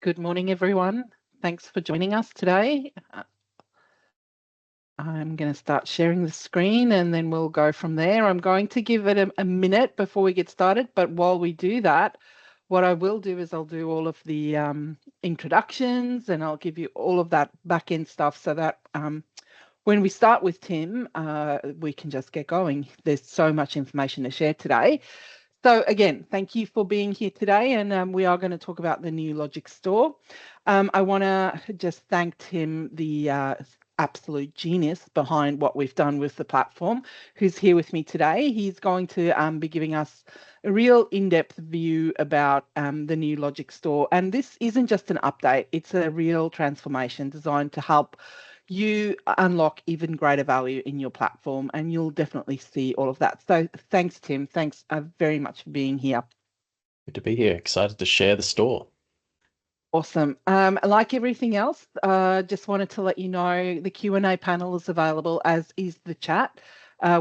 Good morning, everyone. Thanks for joining us today. I'm going to start sharing the screen and then we'll go from there. I'm going to give it a minute before we get started, but while we do that, what I will do is I'll do all of the introductions and I'll give you all of that back-end stuff so that when we start with Tim, we can just get going. There's so much information to share today. So again, thank you for being here today, and we are going to talk about the new Logiqc store. I want to just thank Tim, the absolute genius behind what we've done with the platform, who's here with me today. He's going to be giving us a real in-depth view about the new Logiqc store. And this isn't just an update, it's a real transformation designed to help you unlock even greater value in your platform, and you'll definitely see all of that. So thanks, Tim. Thanks very much for being here. Good to be here. Excited to share the store. Awesome. Like everything else, just wanted to let you know the Q&A panel is available, as is the chat.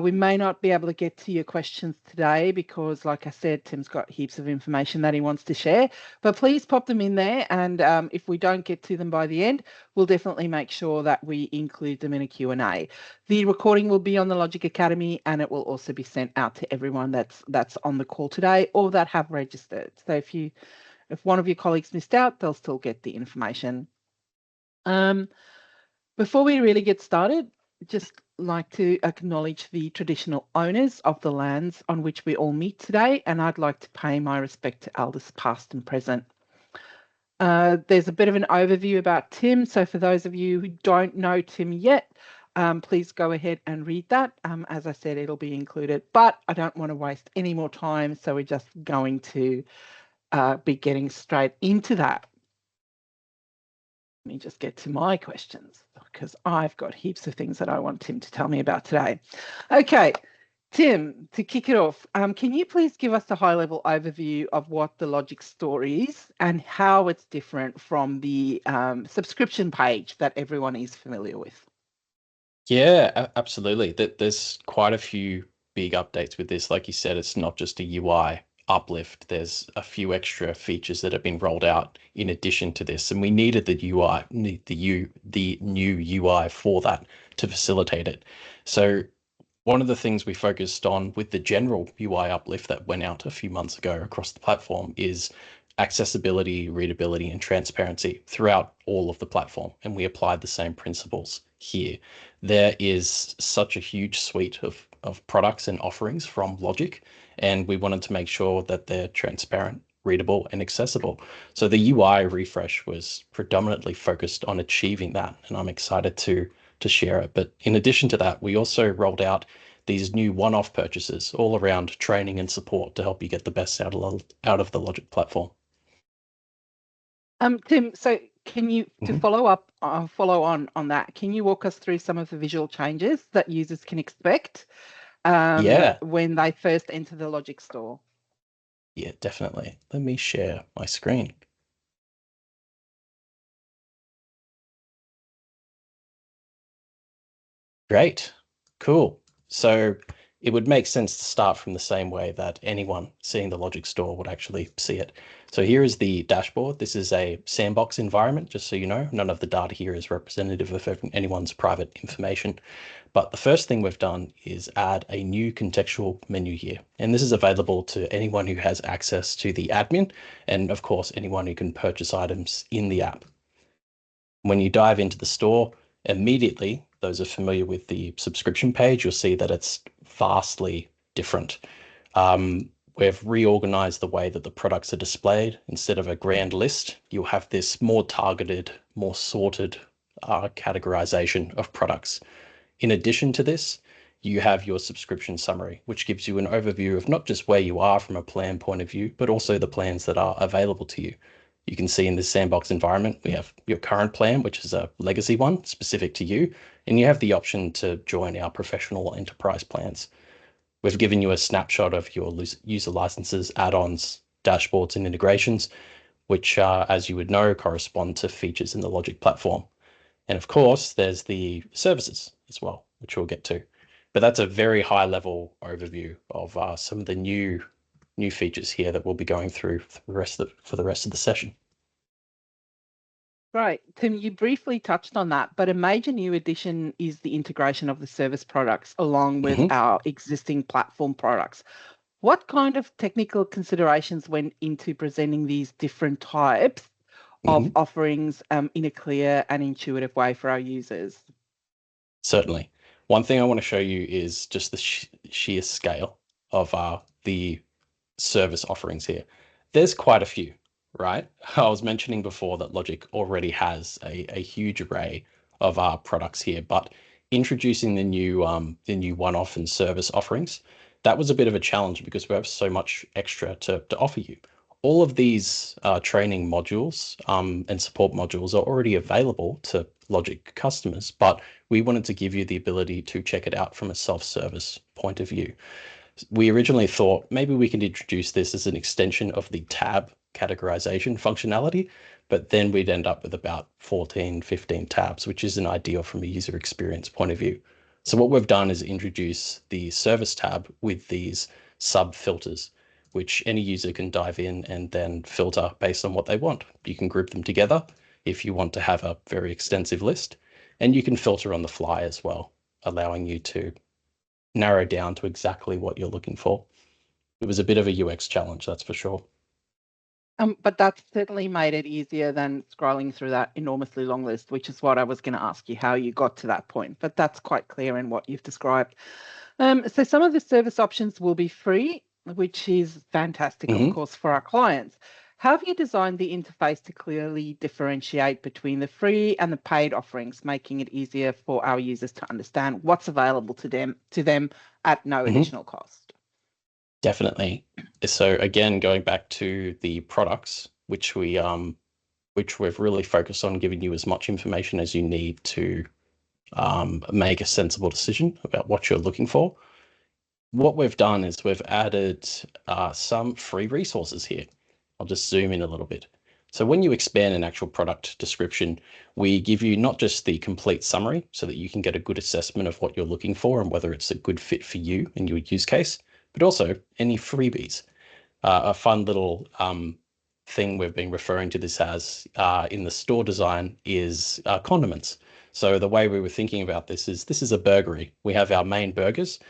We may not be able to get to your questions today because, like I said, Tim's got heaps of information that he wants to share, but please pop them in there, and if we don't get to them by the end, we'll definitely make sure that we include them in a Q&A. The recording will be on the Logiqc Academy, and it will also be sent out to everyone that's on the call today or that have registered. So if one of your colleagues missed out, they'll still get the information. Before we really get started, just like to acknowledge the traditional owners of the lands on which we all meet today, and I'd like to pay my respect to elders past and present. There's a bit of an overview about Tim, so for those of you who don't know Tim yet, please go ahead and read that. As I said, it'll be included, but I don't want to waste any more time, so we're just going to be getting straight into that. Let me just get to my questions because I've got heaps of things that I want Tim to tell me about today. Okay, Tim, to kick it off, can you please give us a high-level overview of what the Logiqc store is and how it's different from the subscription page that everyone is familiar with? Yeah, absolutely. There's quite a few big updates with this. Like you said, it's not just a UI uplift. There's a few extra features that have been rolled out in addition to this, and we needed the new UI for that to facilitate it. So one of the things we focused on with the general UI uplift that went out a few months ago across the platform is accessibility, readability, and transparency throughout all of the platform. And we applied the same principles here. There is such a huge suite of products and offerings from Logiqc, and we wanted to make sure that they're transparent, readable, and accessible. So the UI refresh was predominantly focused on achieving that, and I'm excited to share it. But in addition to that, we also rolled out these new one-off purchases all around training and support to help you get the best out of the Logiqc platform. Tim, so can you, to follow on that, can you walk us through some of the visual changes that users can expect when they first enter the Logiqc store? Yeah, definitely. Let me share my screen. Great, cool. So it would make sense to start from the same way that anyone seeing the Logiqc store would actually see it. So here is the dashboard. This is a sandbox environment, just so you know. None of the data here is representative of anyone's private information. But the first thing we've done is add a new contextual menu here. And this is available to anyone who has access to the admin, and of course, anyone who can purchase items in the app. When you dive into the store, immediately, those are familiar with the subscription page, you'll see that it's vastly different. We've reorganized the way that the products are displayed. Instead of a grand list, you'll have this more targeted, more sorted categorization of products. In addition to this, you have your subscription summary, which gives you an overview of not just where you are from a plan point of view, but also the plans that are available to you. You can see in this sandbox environment, we have your current plan, which is a legacy one specific to you, and you have the option to join our professional enterprise plans. We've given you a snapshot of your user licenses, add-ons, dashboards, and integrations, which, as you would know, correspond to features in the Logiqc platform. And of course, there's the services as well, which we'll get to. But that's a very high-level overview of some of the new features here that we'll be going through for the rest of the session. Right. Tim, you briefly touched on that, but a major new addition is the integration of the service products along with Hmm. our existing platform products. What kind of technical considerations went into presenting these different types of Hmm. offerings in a clear and intuitive way for our users? Certainly. One thing I want to show you is just the sheer scale of the service offerings here. There's quite a few, right? I was mentioning before that Logic already has a huge array of our products here, but introducing the new one-off and service offerings, that was a bit of a challenge because we have so much extra to offer you. All of these training modules and support modules are already available to Logic customers, but we wanted to give you the ability to check it out from a self-service point of view. We originally thought maybe we could introduce this as an extension of the tab categorization functionality, but then we'd end up with about 14, 15 tabs, which isn't ideal from a user experience point of view. So what we've done is introduce the service tab with these sub filters, which any user can dive in and then filter based on what they want. You can group them together if you want to have a very extensive list, and you can filter on the fly as well, allowing you to narrow down to exactly what you're looking for. It was a bit of a UX challenge, that's for sure. But that's certainly made it easier than scrolling through that enormously long list, which is what I was going to ask you, how you got to that point. But that's quite clear in what you've described. So some of the service options will be free, which is fantastic, of Hmm. course, for our clients. How have you designed the interface to clearly differentiate between the free and the paid offerings, making it easier for our users to understand what's available to them at no Hmm. additional cost? Definitely. So again, going back to the products, which we've really focused on giving you as much information as you need to make a sensible decision about what you're looking for. What we've done is we've added some free resources here. I'll just zoom in a little bit. So when you expand an actual product description, we give you not just the complete summary so that you can get a good assessment of what you're looking for and whether it's a good fit for you and your use case, but also any freebies. A fun little thing we've been referring to this as in the store design is condiments. So the way we were thinking about this is a burgery. We have our main burgers,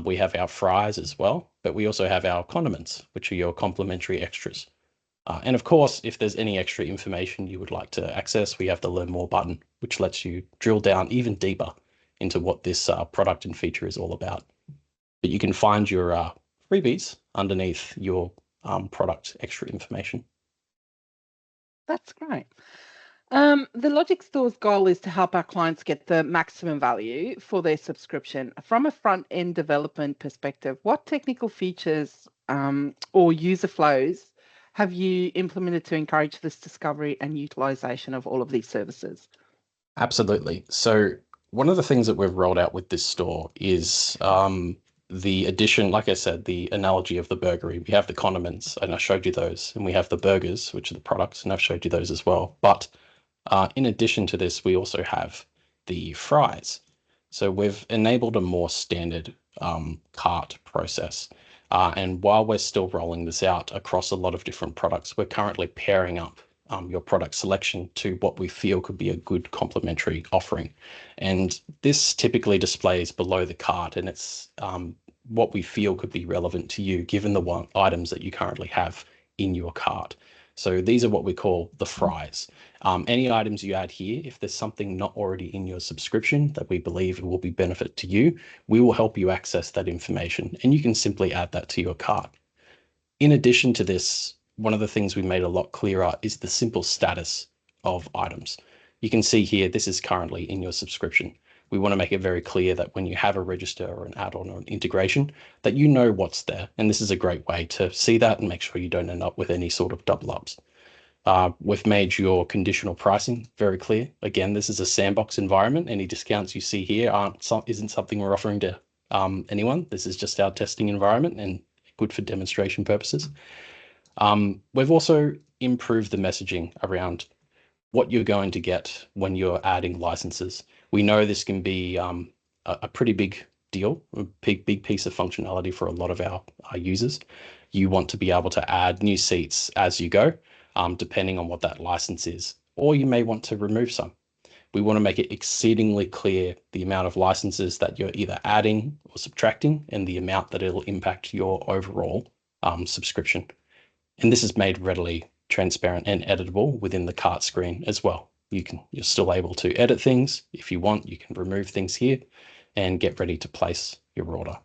we have our fries as well, but we also have our condiments, which are your complimentary extras. And of course, if there's any extra information you would like to access, we have the Learn More button, which lets you drill down even deeper into what this product and feature is all about. But you can find your freebies underneath your product extra information. That's great. The Logic Store's goal is to help our clients get the maximum value for their subscription. From a front end development perspective, what technical features or user flows have you implemented to encourage this discovery and utilization of all of these services? Absolutely. So one of the things that we've rolled out with this store is the addition, like I said, the analogy of the burgery. We have the condiments, and I showed you those, and we have the burgers, which are the products, and I've showed you those as well. But in addition to this, we also have the fries. So we've enabled a more standard cart process. And while we're still rolling this out across a lot of different products, we're currently pairing up your product selection to what we feel could be a good complementary offering. And this typically displays below the cart, and it's what we feel could be relevant to you given the items that you currently have in your cart. So these are what we call the fries. Any items you add here, if there's something not already in your subscription that we believe will be benefit to you, we will help you access that information, and you can simply add that to your cart. In addition to this, one of the things we made a lot clearer is the simple status of items. You can see here, this is currently in your subscription. We want to make it very clear that when you have a register or an add-on or an integration, that you know what's there. And this is a great way to see that and make sure you don't end up with any sort of double ups. We've made your conditional pricing very clear. Again, this is a sandbox environment. Any discounts you see here isn't something we're offering to anyone. This is just our testing environment and good for demonstration purposes. We've also improved the messaging around what you're going to get when you're adding licenses. We know this can be a pretty big deal, a big piece of functionality for a lot of our users. You want to be able to add new seats as you go, depending on what that license is or you may want to remove some. We want to make it exceedingly clear the amount of licenses that you're either adding or subtracting and the amount that it'll impact your overall subscription. And this is made readily transparent and editable within the cart screen as well. You're still able to edit things. If you want, you can remove things here and get ready to place your order.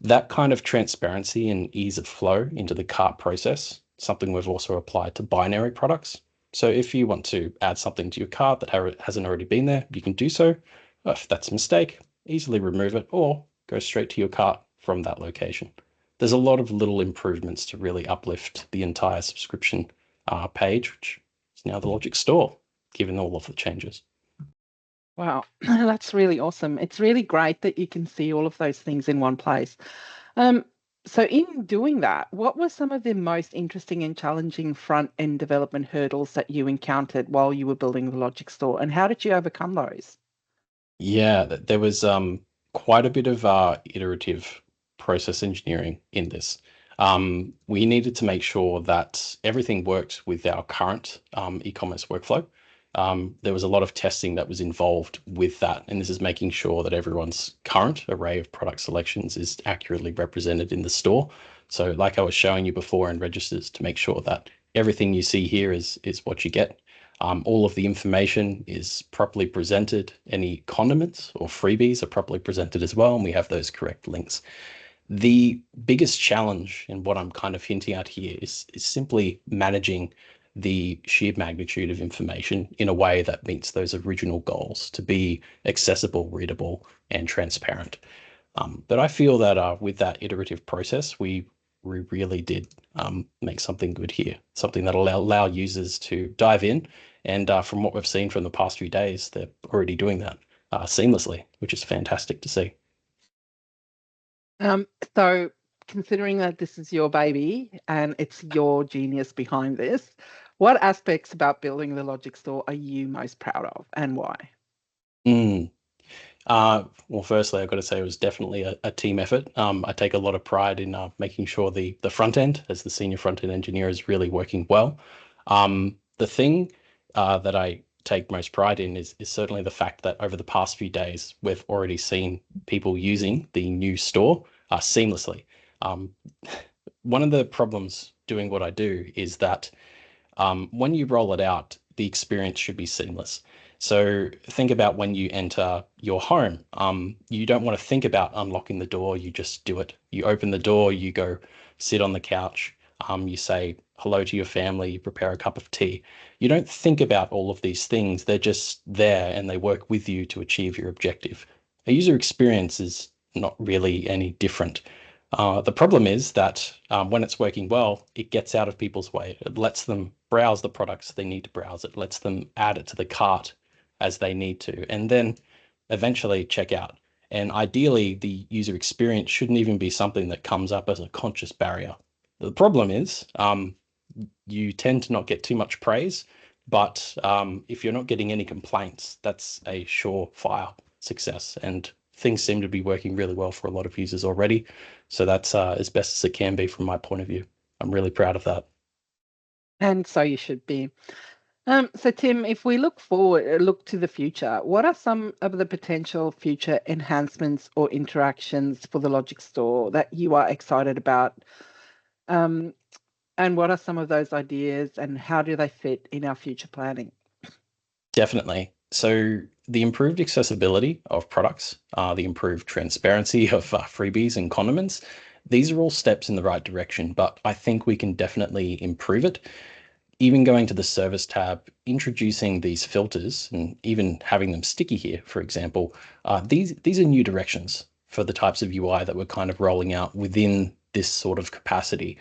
That kind of transparency and ease of flow into the cart process, something we've also applied to binary products. So if you want to add something to your cart that hasn't already been there, you can do so. If that's a mistake, easily remove it or go straight to your cart from that location. There's a lot of little improvements to really uplift the entire subscription page, which is now the Logiqc store, given all of the changes. Wow, that's really awesome. It's really great that you can see all of those things in one place. So in doing that, what were some of the most interesting and challenging front-end development hurdles that you encountered while you were building the Logiqc store, and how did you overcome those? Yeah, there was quite a bit of iterative process engineering in this. We needed to make sure that everything worked with our current e-commerce workflow. There was a lot of testing that was involved with that, and this is making sure that everyone's current array of product selections is accurately represented in the store. So like I was showing you before in registers, to make sure that everything you see here is what you get. All of the information is properly presented. Any condiments or freebies are properly presented as well, and we have those correct links. The biggest challenge, and what I'm kind of hinting at here, is simply managing the sheer magnitude of information in a way that meets those original goals to be accessible, readable, and transparent. But I feel that with that iterative process, we really did make something good here, something that allow users to dive in. And from what we've seen from the past few days, they're already doing that seamlessly, which is fantastic to see. So considering that this is your baby and it's your genius behind this, what aspects about building the Logiqc store are you most proud of and why? Well, firstly, I've got to say it was definitely a team effort. I take a lot of pride in making sure the front end, as the senior front end engineer, is really working well. The thing that I take most pride in is certainly the fact that over the past few days, we've already seen people using the new store seamlessly. One of the problems doing what I do is that when you roll it out, the experience should be seamless. So think about when you enter your home. You don't want to think about unlocking the door. You just do it. You open the door, you go sit on the couch. You say hello to your family, you prepare a cup of tea. You don't think about all of these things. They're just there and they work with you to achieve your objective. A user experience is not really any different. The problem is that when it's working well, it gets out of people's way. It lets them browse the products they need to browse. It lets them add it to the cart as they need to, and then eventually check out. And ideally, the user experience shouldn't even be something that comes up as a conscious barrier. The problem is you tend to not get too much praise, but if you're not getting any complaints, that's a surefire success. And things seem to be working really well for a lot of users already. So that's as best as it can be from my point of view. I'm really proud of that. And so you should be. So Tim, if we look forward, look to the future, what are some of the potential future enhancements or interactions for the Logiqc store that you are excited about? And what are some of those ideas and how do they fit in our future planning? Definitely. So the improved accessibility of products, the improved transparency of freebies and condiments, these are all steps in the right direction, but I think we can definitely improve it. Even going to the service tab, introducing these filters and even having them sticky here, for example, these are new directions for the types of UI that we're kind of rolling out within this sort of capacity.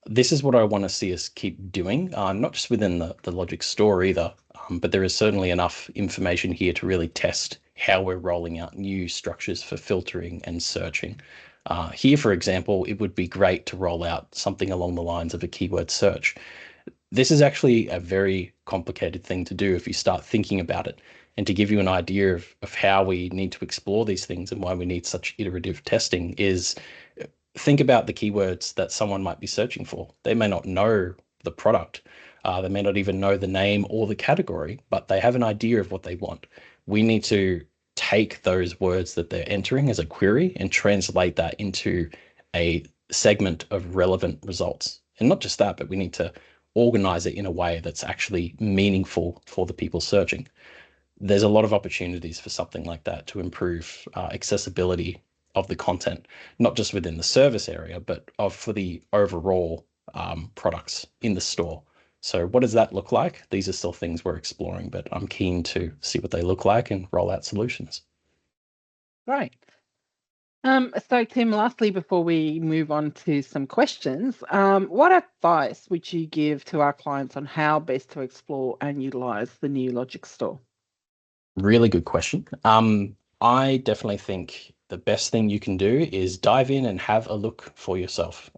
This is what I want to see us keep doing, not just within the Logiqc store either, but there is certainly enough information here to really test how we're rolling out new structures for filtering and searching. Here, for example, it would be great to roll out something along the lines of a keyword search. This is actually a very complicated thing to do if you start thinking about it. And to give you an idea of how we need to explore these things and why we need such iterative testing is think about the keywords that someone might be searching for. They may not know the product, They may not even know the name or the category, but they have an idea of what they want. We need to take those words that they're entering as a query and translate that into a segment of relevant results. And not just that, but we need to organize it in a way that's actually meaningful for the people searching. There's a lot of opportunities for something like that to improve accessibility of the content, not just within the service area, but for the overall products in the store. So what does that look like? These are still things we're exploring, but I'm keen to see what they look like and roll out solutions. Great. So Tim, lastly, before we move on to some questions, what advice would you give to our clients on how best to explore and utilize the new Logiqc store? Really good question. I definitely think the best thing you can do is dive in and have a look for yourself.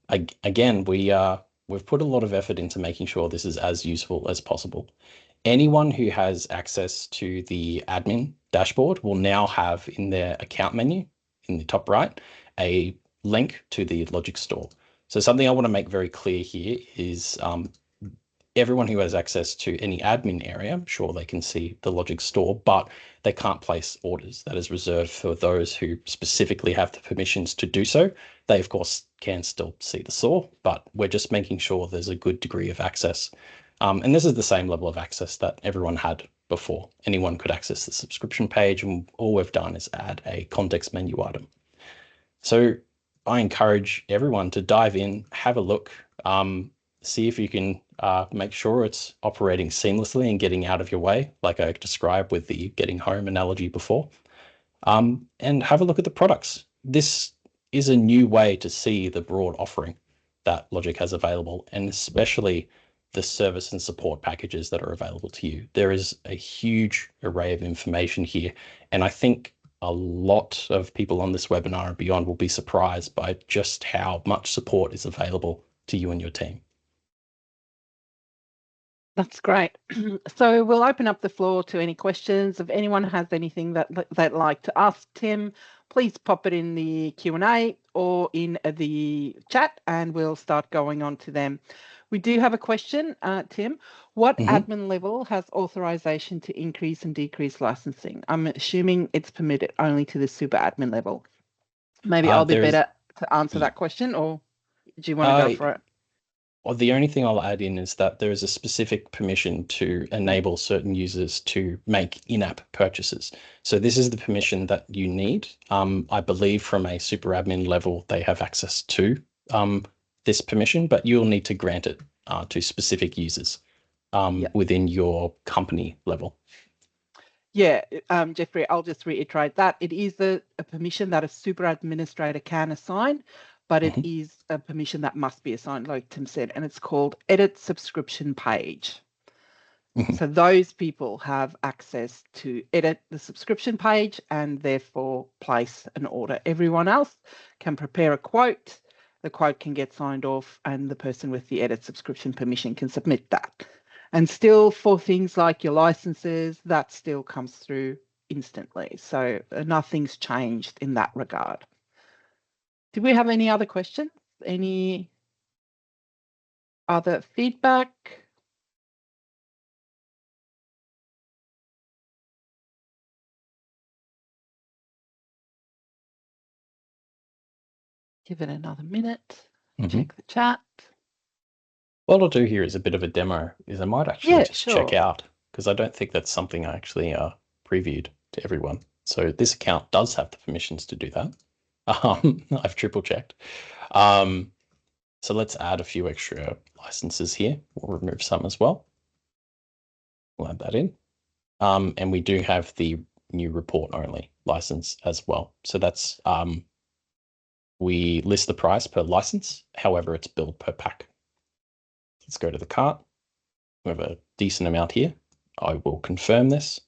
Again, we've put a lot of effort into making sure this is as useful as possible. Anyone who has access to the admin dashboard will now have in their account menu in the top right a link to the Logiqc store. So something I want to make very clear here is everyone who has access to any admin area, I'm sure they can see the Logiqc store, but they can't place orders. That is reserved for those who specifically have the permissions to do so. They, of course, can still see the store, but we're just making sure there's a good degree of access. And this is the same level of access that everyone had before. Anyone could access the subscription page, and all we've done is add a context menu item. So I encourage everyone to dive in, have a look, see if you can make sure it's operating seamlessly and getting out of your way, like I described with the getting home analogy before, and have a look at the products. This is a new way to see the broad offering that Logiqc has available, and especially the service and support packages that are available to you. There is a huge array of information here, and I think a lot of people on this webinar and beyond will be surprised by just how much support is available to you and your team. That's great. So we'll open up the floor to any questions. If anyone has anything that they'd like to ask Tim, please pop it in the Q&A or in the chat, and we'll start going on to them. We do have a question, Tim. What admin level has authorization to increase and decrease licensing? I'm assuming it's permitted only to the super admin level. Maybe I'll be better to answer that question, or do you want to go for it? Well, the only thing I'll add in is that there is a specific permission to enable certain users to make in-app purchases. So this is the permission that you need. I believe from a super admin level, they have access to this permission, but you'll need to grant it to specific users within your company level. Yeah, Jeffrey, I'll just reiterate that. It is a permission that a super administrator can assign, but it is a permission that must be assigned, like Tim said, and it's called Edit Subscription Page. So those people have access to edit the subscription page and therefore place an order. Everyone else can prepare a quote, the quote can get signed off, and the person with the edit subscription permission can submit that. And still for things like your licenses, that still comes through instantly. So nothing's changed in that regard. Do we have any other questions? Any other feedback? Give it another minute. Check the chat. What I'll do here is a bit of a demo. I might actually check out, because I don't think that's something I actually previewed to everyone. So this account does have the permissions to do that. I've triple checked. So let's add a few extra licenses here. We'll remove some as well. We'll add that in. And we do have the new report only license as well. So that's, we list the price per license. However, it's billed per pack. Let's go to the cart. We have a decent amount here. I will confirm this.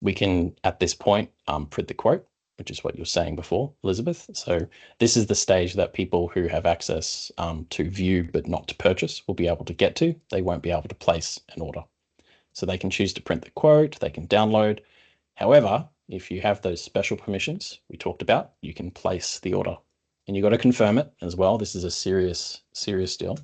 We can, at this point, print the quote, which is what you were saying before, Elizabeth. So this is the stage that people who have access to view but not to purchase will be able to get to. They won't be able to place an order. So they can choose to print the quote, they can download. However, if you have those special permissions we talked about, you can place the order. And you've got to confirm it as well. This is a serious deal.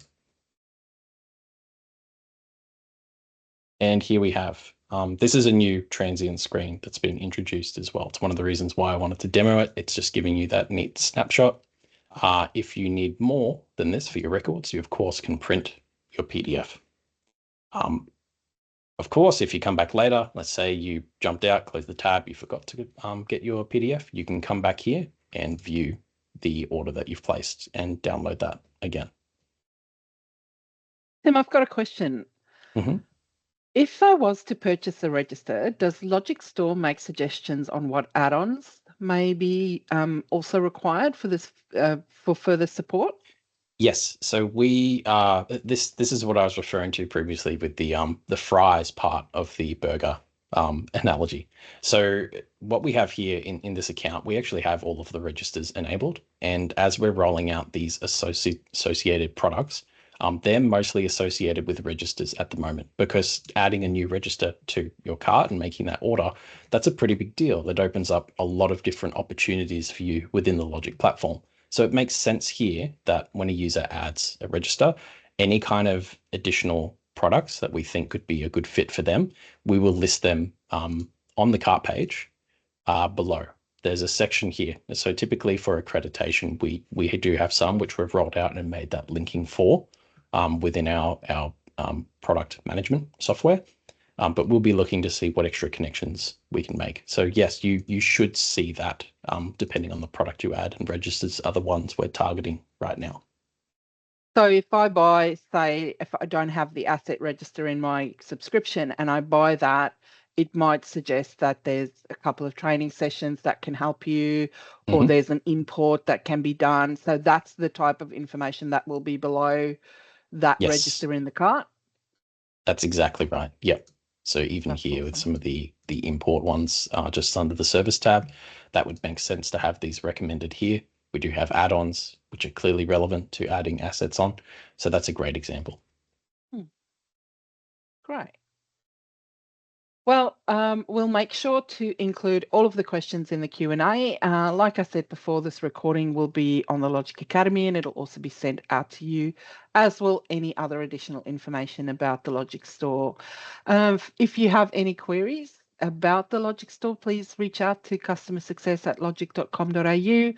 And here we have, this is a new transient screen that's been introduced as well. It's one of the reasons why I wanted to demo it. It's just giving you that neat snapshot. If you need more than this for your records, you of course can print your PDF. Of course, if you come back later, let's say you jumped out, closed the tab, you forgot to get your PDF, you can come back here and view the order that you've placed and download that again. Tim, I've got a question. Mm-hmm. If I was to purchase a register, does Logic Store make suggestions on what add-ons may be also required for this for further support? Yes. So we this is what I was referring to previously with the fries part of the burger analogy. So what we have here in this account, we actually have all of the registers enabled, and as we're rolling out these associated products, they're mostly associated with registers at the moment, because adding a new register to your cart and making that order, that's a pretty big deal. That opens up a lot of different opportunities for you within the Logic platform. So it makes sense here that when a user adds a register, any kind of additional products that we think could be a good fit for them, we will list them on the cart page below. There's a section here. So typically for accreditation, we do have some which we've rolled out and made that linking for within our product management software. But we'll be looking to see what extra connections we can make. So yes, you should see that depending on the product you add, and registers are the ones we're targeting right now. So if I buy, say, if I don't have the asset register in my subscription and I buy that, it might suggest that there's a couple of training sessions that can help you, or there's an import that can be done. So that's the type of information that will be below that register in the cart. That's exactly right. Yep. So even that's here awesome. With some of the import ones just under the service tab, that would make sense to have these recommended here. We do have add-ons, which are clearly relevant to adding assets on. So that's a great example. Great. Well, we'll make sure to include all of the questions in the Q&A. Like I said before, this recording will be on the Logic Academy, and it'll also be sent out to you, as will any other additional information about the Logic Store. If you have any queries about the Logic Store, please reach out to customersuccess@logic.com.au.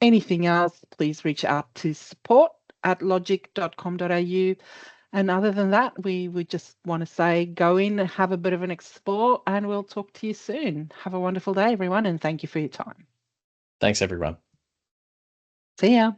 Anything else, please reach out to support@logic.com.au. And other than that, we just want to say go in and have a bit of an explore, and we'll talk to you soon. Have a wonderful day, everyone, and thank you for your time. Thanks, everyone. See ya.